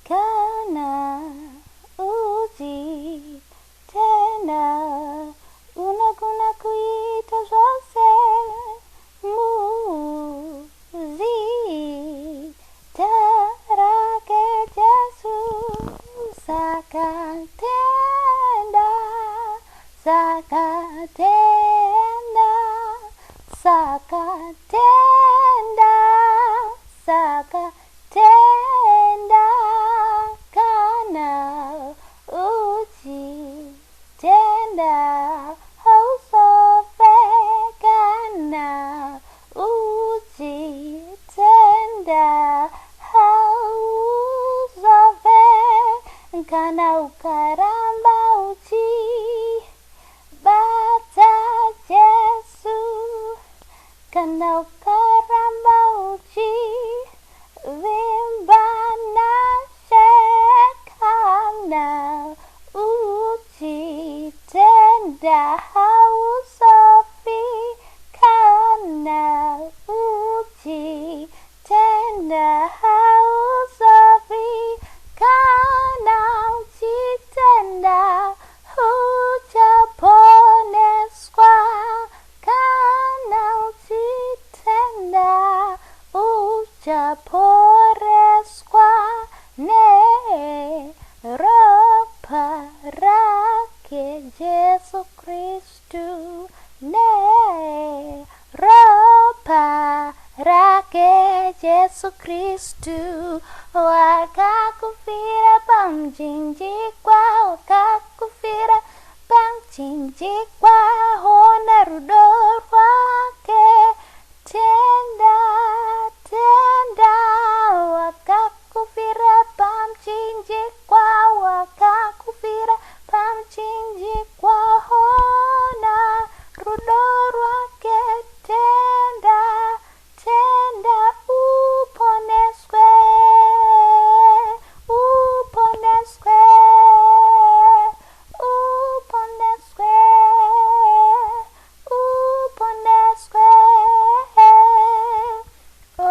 kana uji tena unakuna kuita zose muzi tarake Jesu sakatenda sakatenda sakatenda sakatenda kana uji tenda hausofe kana uji tenda hausofe kana ukaramba uji bata Jesu kana ukaramba uji vimbana shekana uji tenda hausofi kana uji tenda hausofi kana uji tenda hujaponeswa kana uji tenda hujaporeswa ne ropa rake Jesu Kristu ne ropa rake Jesu Kristu wakakufira pamchinjikwa wakakufira pamchinjikwa hona rudo rwake tenda tenda wakakufira pamchinjikwa wakakufira pamchinjikwa hona rudo rwake tenda tenda uponeswe uponeswe uponeswe uponeswe oh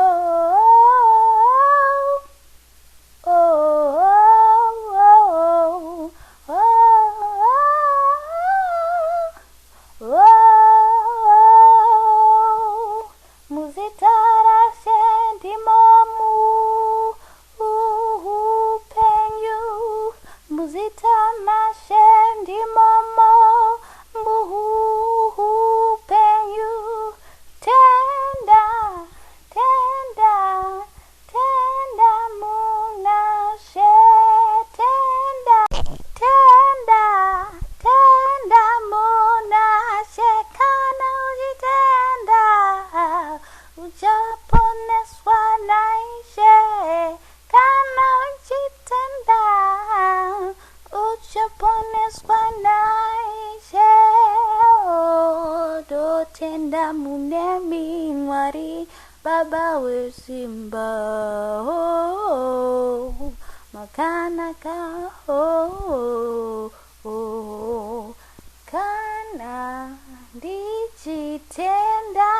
oh oh oh muzitara sendi momu penyu muzitama sendi momo penyu tenda tenda tenda munashe tenda tenda tenda munashe kana ujitenda ujaponeswa naishe kana ujitenda ujaponeswa naishe dotenda munemi nwari baba wesimba makana ka kana ndichitenda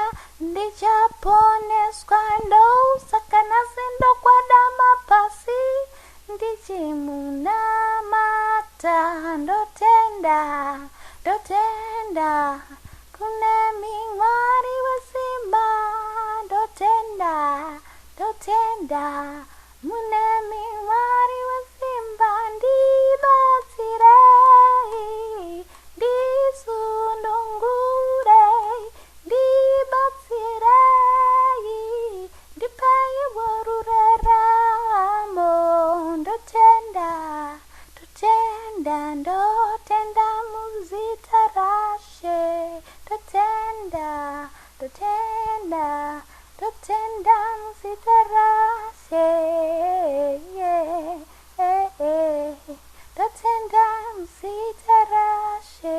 ndichaponeswa ndousakana sindo kwa dama pasi ndichimunamata ndotenda ndotenda kunemi mwari wesimba ndotenda ndotenda munemi mwari wesimba ndibatsirei ndisundungurei ndibatsirei ndipei worureramo ndotenda ndotenda ndotenda muzitarashe ndotenda ndotenda ndotenda muzitarashe ndotenda muzitarashe